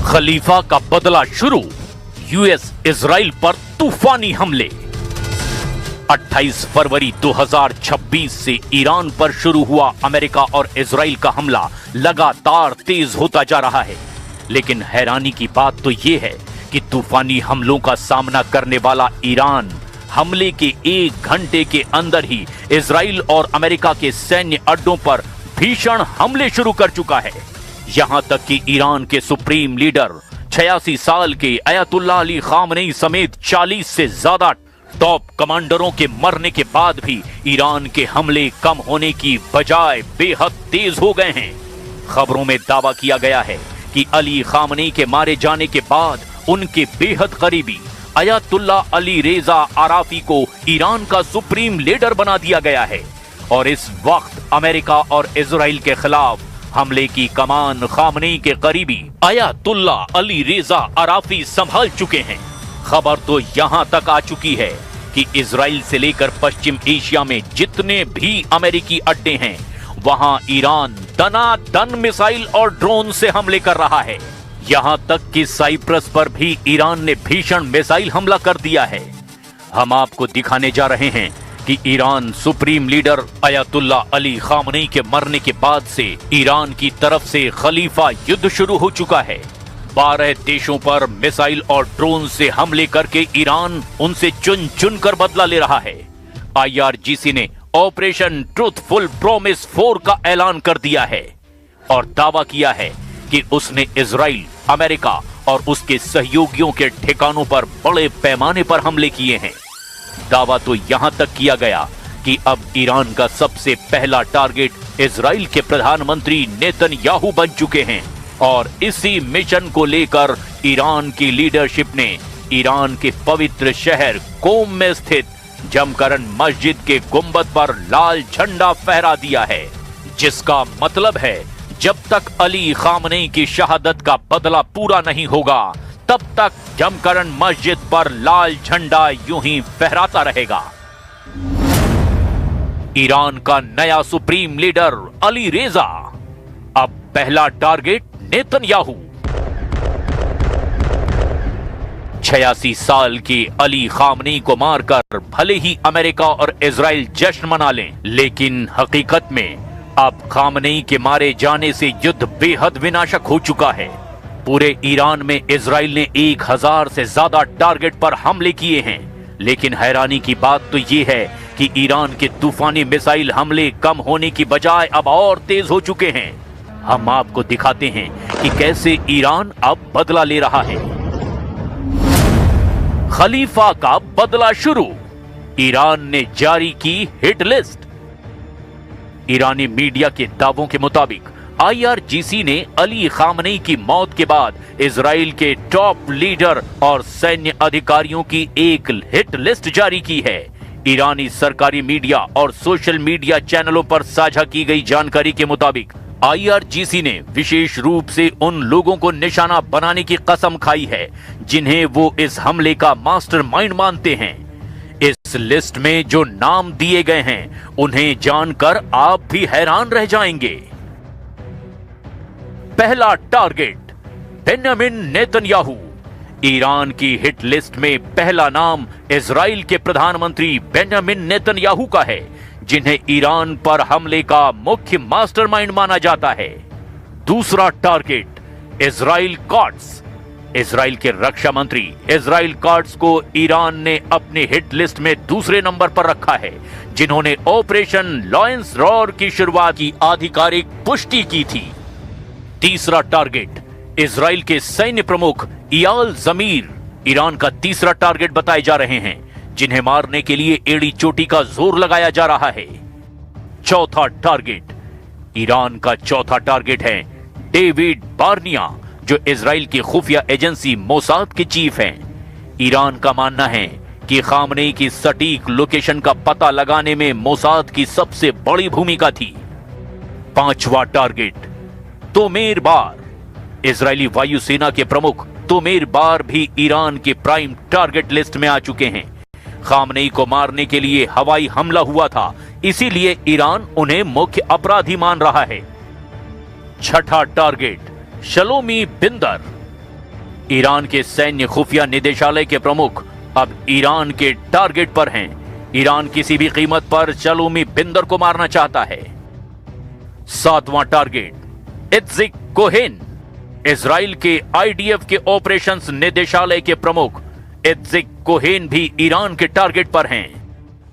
खलीफा का बदला शुरू, यूएस इजराइल पर तूफानी हमले। 28 फरवरी 2026 से ईरान पर शुरू हुआ अमेरिका और इजराइल का हमला लगातार तेज होता जा रहा है। लेकिन हैरानी की बात तो यह है कि तूफानी हमलों का सामना करने वाला ईरान हमले के 1 घंटे के अंदर ही इजराइल और अमेरिका के सैन्य अड्डों पर भीषण हमले शुरू कर चुका है। यहां तक कि ईरान के सुप्रीम लीडर 86 साल के अयतुल्लाह अली खामनेई समेत 40 से ज्यादा टॉप कमांडरों के मरने के बाद भी ईरान के हमले कम होने की बजाय बेहद तेज हो गए हैं। खबरों में दावा किया गया है कि अली खामनेई के मारे जाने के बाद उनके बेहद करीबी अयतुल्लाह अली रेजा आराफी को ईरान का सुप्रीम लीडर बना दिया गया है और इस वक्त अमेरिका और इजराइल के खिलाफ हमले की कमान खामनेई के करीबी अयतुल्लाह अली रेजा आराफी संभाल चुके हैं। खबर तो यहां तक आ चुकी है कि इजराइल से लेकर पश्चिम एशिया में जितने भी अमेरिकी अड्डे हैं, वहां ईरान दनादन मिसाइल और ड्रोन से हमले कर रहा है। यहां तक कि साइप्रस पर भी ईरान ने भीषण मिसाइल हमला कर दिया है। हम आपको दिखाने जा रहे हैं कि Iran supreme leader Ayatollah Ali Khamenei के मरने के बाद से ईरान की तरफ से खलीफा युद्ध शुरू हो चुका है। 12 देशों पर मिसाइल और ड्रोन से हमले करके ईरान उनसे चुन चुन कर बदला ले रहा है। IRGC ने ऑपरेशन ट्रूथफुल प्रॉमिस 4 का ऐलान कर दिया है और दावा किया है कि उसने इजराइल, अमेरिका और उसके सहयोगियों के ठिकानों पर बड़े पैमाने पर हमले किए हैं। दावा तो यहां तक किया गया कि अब ईरान का सबसे पहला टारगेट इजराइल के प्रधानमंत्री नेतन्याहू बन चुके हैं और इसी मिशन को लेकर ईरान की लीडरशिप ने ईरान के पवित्र शहर कोम में स्थित जमकरन मस्जिद के गुंबद पर लाल झंडा फहरा दिया है, जिसका मतलब है जब तक अली खामनेई की शहादत का बदला पूरा नहीं होगा तब तक जमकरन मस्जिद पर लाल झंडा यूं ही फहराता रहेगा। ईरान का नया सुप्रीम लीडर अली रेजा, अब पहला टारगेट नेतन्याहू। 86 साल के अली खामनेई को मारकर भले ही अमेरिका और इजराइल जश्न मना लें, लेकिन हकीकत में अब खामनेई के मारे जाने से युद्ध बेहद विनाशक हो चुका है। पूरे ईरान में इजराइल ने 1000 से ज्यादा टारगेट पर हमले किए हैं। लेकिन हैरानी की बात तो ये है कि ईरान के तूफानी मिसाइल हमले कम होने की बजाय अब और तेज हो चुके हैं। हम आपको दिखाते हैं कि कैसे ईरान अब बदला ले रहा है। खलीफा का बदला शुरू, ईरान ने जारी की हिट लिस्ट। ईरानी मीडिया के दावों के मुताबिक IRGC ने अली खामनेई की मौत के बाद इजराइल के टॉप लीडर और सैन्य अधिकारियों की एक हिट लिस्ट जारी की है। ईरानी सरकारी मीडिया और सोशल मीडिया चैनलों पर साझा की गई जानकारी के मुताबिक IRGC ने विशेष रूप से उन लोगों को निशाना बनाने की कसम खाई है जिन्हें वो इस हमले का मास्टरमाइंड मानते हैं। इस लिस्ट में जो नाम दिए गए हैं उन्हें जानकर आप भी हैरान रह जाएंगे। पहला टारगेट बेंजामिन नेतन्याहू। ईरान की हिट लिस्ट में पहला नाम इजराइल के प्रधानमंत्री बेंजामिन नेतन्याहू का है, जिन्हें ईरान पर हमले का मुख्य मास्टरमाइंड माना जाता है। दूसरा टारगेट इजराइल कॉट्स। इजराइल के रक्षा मंत्री इजराइल कॉट्स को ईरान ने अपनी हिट लिस्ट में दूसरे नंबर पर रखा है, जिन्होंने ऑपरेशन लॉयंस रॉर की शुरुआत की आधिकारिक पुष्टि की थी। तीसरा टारगेट इजराइल के सैन्य प्रमुख इयाल जमीर ईरान का तीसरा टारगेट बताए जा रहे हैं, जिन्हें मारने के लिए एड़ी चोटी का जोर लगाया जा रहा है। चौथा टारगेट, ईरान का चौथा टारगेट है डेविड बार्निया, जो इजराइल की खुफिया एजेंसी मोसाद के चीफ हैं। ईरान का मानना है कि खामनेई की सटीक लोकेशन का पता लगाने में मोसाद की सबसे बड़ी भूमिका थी। पांचवा टारगेट तोमेर बार। इजरायली वायुसेना के प्रमुख तोमेर बार भी ईरान के प्राइम टारगेट लिस्ट में आ चुके हैं। खामनेई को मारने के लिए हवाई हमला हुआ था, इसीलिए ईरान उन्हें मुख्य अपराधी मान रहा है। छठा टारगेट शलोमी बिंदर। ईरान के सैन्य खुफिया निदेशालय के प्रमुख अब ईरान के टारगेट पर हैं। ईरान किसी भी कीमत पर चलूमी बिंदर को मारना चाहता है। 7वां टारगेट इत्जिक कोहेन। इजराइल के आईडीएफ के ऑपरेशंस निदेशालय के प्रमुख इत्जिक कोहेन भी ईरान के टारगेट पर हैं।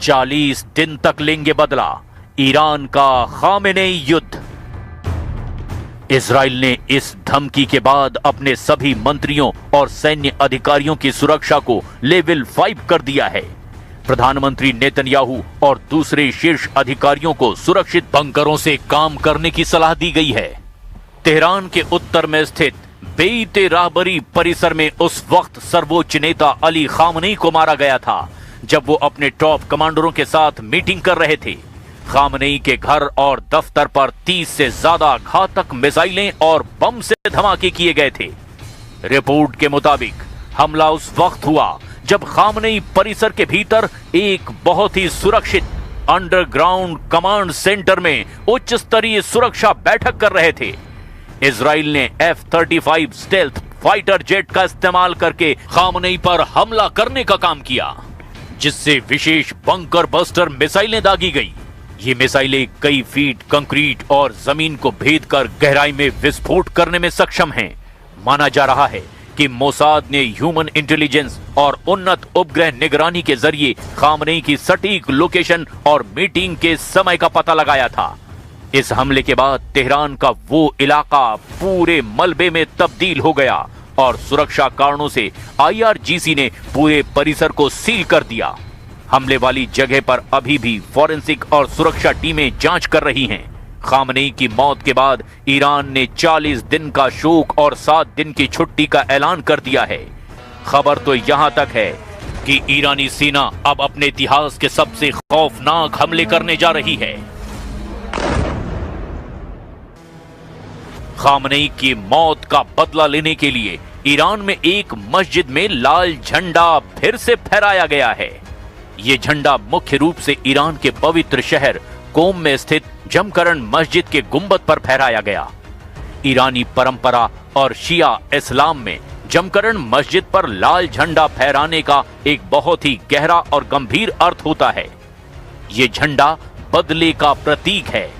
40 दिन तक लेंगे बदला ईरान का खामेनेई युद्ध। इजराइल ने इस धमकी के बाद अपने सभी मंत्रियों और सैन्य अधिकारियों की सुरक्षा को लेवल 5 कर दिया है। प्रधानमंत्री नेतन्याहू और दूसरे शीर्ष अधिकारियों को सुरक्षित बंकरों से काम करने की सलाह दी गई है। तेहरान के उत्तर में स्थित बेइते राहबरी परिसर में उस वक्त सर्वोच्च नेता अली खामनेई को मारा गया था जब वो अपने टॉप कमांडरों के साथ मीटिंग कर रहे थे। खामनेई के घर और दफ्तर पर 30 से ज्यादा घातक मिसाइलें और बम से धमाके किए गए थे। रिपोर्ट के मुताबिक हमला उस वक्त हुआ जब खामनेई परिसर के भीतर एक बहुत ही सुरक्षित अंडरग्राउंड कमांड सेंटर में उच्च स्तरीय सुरक्षा बैठक कर रहे थे। इजराइल ने F-35 स्टेल्थ फाइटर जेट का इस्तेमाल करके खामनेई पर हमला करने का काम किया, जिससे विशेष बंकर बस्टर मिसाइलें दागी गई। ये मिसाइलें कई फीट कंक्रीट और जमीन को भेद कर गहराई में विस्फोट करने में सक्षम हैं। माना जा रहा है कि मोसाद ने ह्यूमन इंटेलिजेंस और उन्नत उपग्रह निगरानी के जरिए खामनेई की सटीक लोकेशन और मीटिंग के समय का पता लगाया था। इस हमले के बाद तेहरान का वो इलाका पूरे मलबे में तब्दील हो गया और सुरक्षा कारणों से IRGC ने पूरे परिसर को सील कर दिया। हमले वाली जगह पर अभी भी फॉरेंसिक और सुरक्षा टीमें जांच कर रही हैं। खामनेई की मौत के बाद ईरान ने 40 दिन का शोक और 7 दिन की छुट्टी का ऐलान कर दिया है। खबर तो यहां तक है कि ईरानी सेना अब अपने इतिहास के सबसे खौफनाक हमले करने जा रही है। खामनेई की मौत का बदला लेने के लिए ईरान में एक मस्जिद में लाल झंडा फिर से फहराया गया है। ये झंडा मुख्य रूप से ईरान के पवित्र शहर कोम में स्थित जमकरण मस्जिद के गुंबद पर फहराया गया। ईरानी परंपरा और शिया इस्लाम में जमकरण मस्जिद पर लाल झंडा फहराने का एक बहुत ही गहरा और गंभीर अर्थ होता है। ये झंडा बदले का प्रतीक है।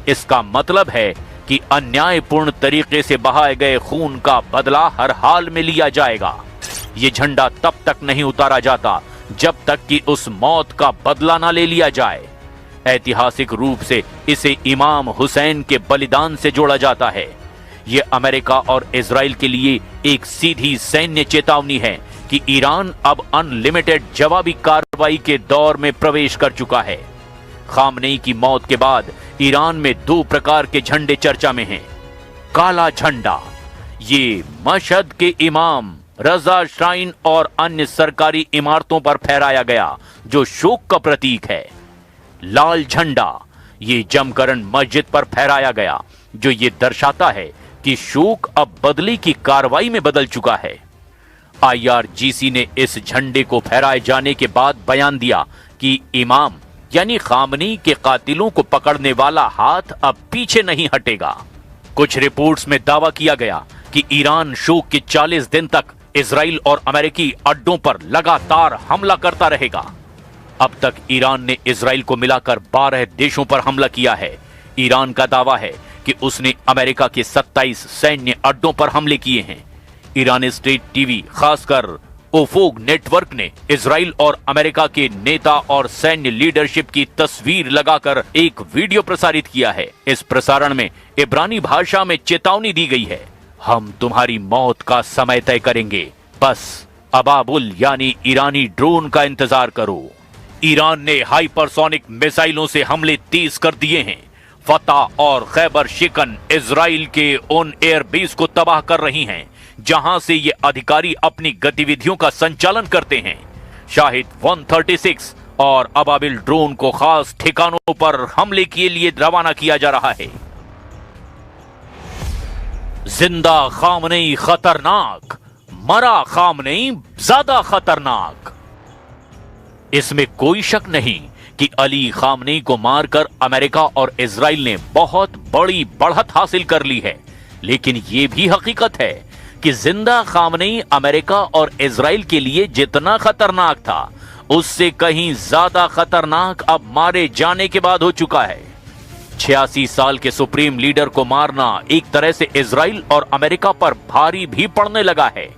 इसका मतलब है कि अन्यायपूर्ण तरीके से बहाए गए खून का बदला हर हाल में लिया जाएगा। ये झंडा तब तक नहीं उतारा जाता जब तक कि उस मौत का बदला ना ले लिया जाए। ऐतिहासिक रूप से इसे इमाम हुसैन के बलिदान से जोड़ा जाता है। यह अमेरिका और इजराइल के लिए एक सीधी सैन्य चेतावनी है कि ईरान अब अनलिमिटेड जवाबी कार्रवाई के दौर में प्रवेश कर चुका है। खामनेई की मौत के बाद ईरान में 2 प्रकार के झंडे चर्चा में हैं। काला झंडा, ये मशहद के इमाम रजा श्राइन और अन्य सरकारी इमारतों पर फहराया गया जो शोक का प्रतीक है। लाल झंडा, ये जमकरण मस्जिद पर फहराया गया जो ये दर्शाता है कि शोक अब बदले की कार्रवाई में बदल चुका है। IRGC ने इस झंडे को फहराए जाने के बाद बयान दिया कि इमाम यानी खामनेई के कातिलों को पकड़ने वाला हाथ अब पीछे नहीं हटेगा। कुछ रिपोर्ट्स में दावा किया गया कि ईरान शोक के 40 दिन तक इजराइल और अमेरिकी अड्डों पर लगातार हमला करता रहेगा। अब तक ईरान ने इजराइल को मिलाकर 12 देशों पर हमला किया है। ईरान का दावा है कि उसने अमेरिका के 27 सैन्य अड्डों पर हमले किए हैं। ईरानी स्टेट टीवी खासकर ओफोग नेटवर्क ने इजराइल और अमेरिका के नेता और सैन्य लीडरशिप की तस्वीर लगाकर एक वीडियो प्रसारित किया है। इस प्रसारण में इब्रानी भाषा में चेतावनी दी गई है, हम तुम्हारी मौत का समय तय करेंगे, बस अबाबुल यानी ईरानी ड्रोन का इंतजार करो। ईरान ने हाइपरसोनिक मिसाइलों से हमले तेज कर दिए हैं। फतह और खैबर शिकन इजराइल के उन एयरबेस को तबाह कर रही हैं जहां से ये अधिकारी अपनी गतिविधियों का संचालन करते हैं। शाहिद 136 और अबाबिल ड्रोन को खास ठिकानों पर हमले के लिए रवाना किया जा रहा है। जिंदा खामनेई खतरनाक, मरा खामनेई ज्यादा खतरनाक। इसमें कोई शक नहीं कि अली खामनेई को मारकर अमेरिका और इजराइल ने बहुत बड़ी बढ़त हासिल कर ली है, लेकिन यह भी हकीकत है कि जिंदा खामनेई अमेरिका और इजराइल के लिए जितना खतरनाक था उससे कहीं ज्यादा खतरनाक अब मारे जाने के बाद हो चुका है। 86 साल के सुप्रीम लीडर को मारना एक तरह से इजराइल और अमेरिका पर भारी भी पड़ने लगा है।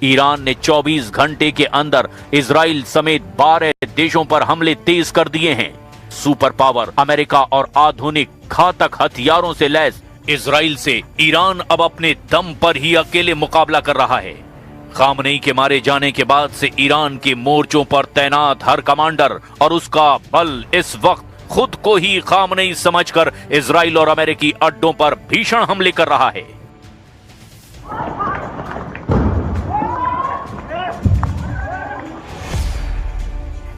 ईरान ने 24 घंटे के अंदर इजराइल समेत 12 देशों पर हमले तेज कर दिए हैं। सुपर पावर अमेरिका और आधुनिक घातक हथियारों से लैस इजराइल से ईरान अब अपने दम पर ही अकेले मुकाबला कर रहा है। खामनेई के मारे जाने के बाद से ईरान के मोर्चों पर तैनात हर कमांडर और उसका बल इस वक्त खुद को ही खामनेई समझकर इजराइल और अमेरिकी अड्डों पर भीषण हमले कर रहा है।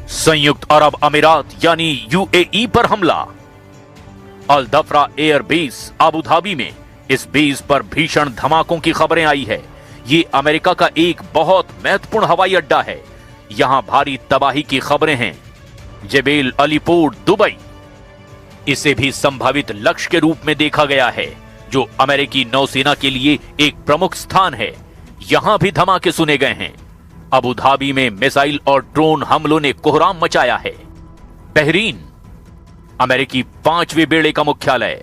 संयुक्त अरब अमीरात यानी यूएई पर हमला। अल दफरा एयर बेस अबू धाबी में इस बेस पर भीषण धमाकों की खबरें आई है। ये अमेरिका का एक बहुत महत्वपूर्ण हवाई अड्डा है। यहां भारी तबाही की खबरें हैं। जेबेल अली पोर्ट दुबई, इसे भी संभावित लक्ष्य के रूप में देखा गया है, जो अमेरिकी नौसेना के लिए एक प्रमुख स्थान है। यहां भी धमाके सुने गए हैं। अबू धाबी में मिसाइल और ड्रोन हमलों ने कोहराम मचाया है। बहरीन, अमेरिकी 5वें बेड़े का मुख्यालय।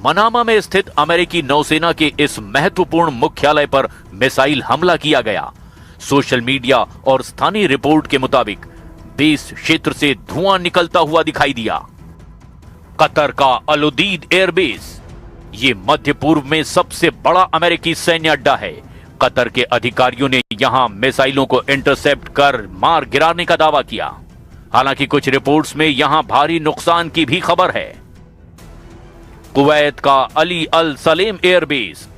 मनामा में स्थित अमेरिकी नौसेना के इस महत्वपूर्ण मुख्यालय पर मिसाइल हमला किया गया। सोशल मीडिया और स्थानीय रिपोर्ट के मुताबिक बेस क्षेत्र से धुआं निकलता हुआ दिखाई दिया। कतर का अल उदीद एयरबेस, ये मध्य पूर्व में सबसे बड़ा अमेरिकी सैन्य अड्डा है। कतर के अधिकारियों ने यहां मिसाइलों को इंटरसेप्ट कर मार गिराने का दावा किया। हालांकि कुछ रिपोर्ट्स में यहां भारी नुकसान की भी खबर है। कुवैत का अली अल सलेम एयरबेस,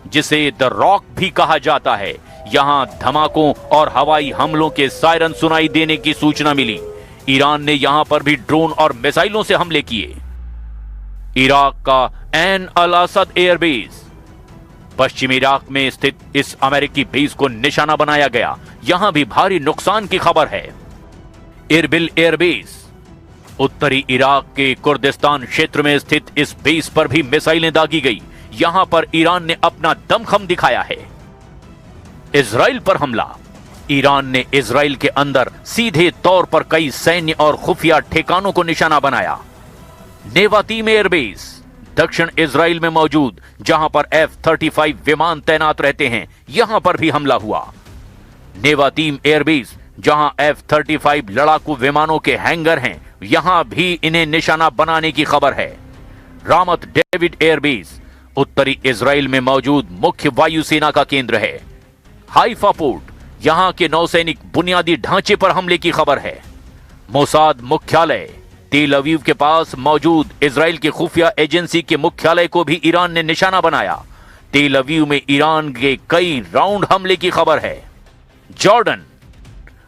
जिसे द रॉक भी कहा जाता है, यहां धमाकों और हवाई हमलों के सायरन सुनाई देने की सूचना मिली। ईरान ने यहां पर भी ड्रोन और मिसाइलों से हमले किए। इराक का एन अल असद एयरबेस, पश्चिमी इराक में स्थित इस अमेरिकी बेस को निशाना बनाया गया। यहां भी भारी नुकसान की खबर है। इरबिल एयरबेस, उत्तरी इराक के कुर्दिस्तान क्षेत्र में स्थित इस बेस पर भी मिसाइलें दागी गई। यहां पर ईरान ने अपना दमखम दिखाया है। इजराइल पर हमला। ईरान ने इजराइल के अंदर सीधे तौर पर कई सैन्य और खुफिया ठिकानों को निशाना बनाया। नेवातीम एयरबेस, दक्षिण इजराइल में मौजूद, जहां पर F-35 विमान तैनात रहते हैं, यहां पर भी हमला हुआ। नेवातीम एयरबेस, जहां F-35 लड़ाकू विमानों के हैंगर हैं, यहां भी इन्हें निशाना बनाने की खबर है। रामत डेविड एयरबेस, उत्तरी इजराइल में मौजूद मुख्य वायुसेना का केंद्र है। हाइफा पोर्ट, यहां के नौसैनिक बुनियादी ढांचे पर हमले की खबर है। मोसाद मुख्यालय, तेल अवीव के पास मौजूद इजराइल की खुफिया एजेंसी के मुख्यालय को भी ईरान ने निशाना बनाया। तेल अवीव में ईरान के कई राउंड हमले की खबर है। जॉर्डन,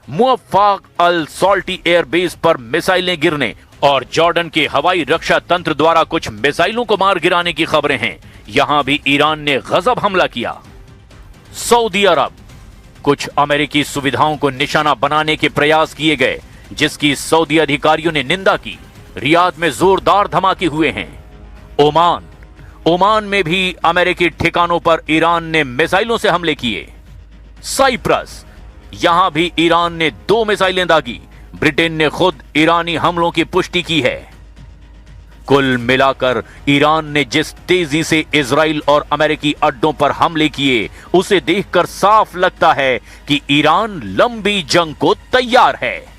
मुअफ्फाक अल सॉल्टी एयरबेस पर मिसाइलें गिरने और जॉर्डन के हवाई रक्षा तंत्र द्वारा कुछ मिसाइलों को मार गिराने की खबरें हैं। यहां भी ईरान ने गजब हमला किया। सऊदी अरब, कुछ अमेरिकी सुविधाओं को निशाना बनाने के प्रयास किए गए, जिसकी सऊदी अधिकारियों ने निंदा की। रियाद में जोरदार धमाके हुए हैं। ओमान में भी अमेरिकी ठिकानों पर ईरान ने मिसाइलों से हमले किए। साइप्रस, यहां भी ईरान ने 2 मिसाइलें दागी। ब्रिटेन ने खुद ईरानी हमलों की पुष्टि की है। कुल मिलाकर ईरान ने जिस तेजी से इजराइल और अमेरिकी अड्डों पर हमले किए, उसे देखकर साफ लगता है कि ईरान लंबी जंग को तैयार है।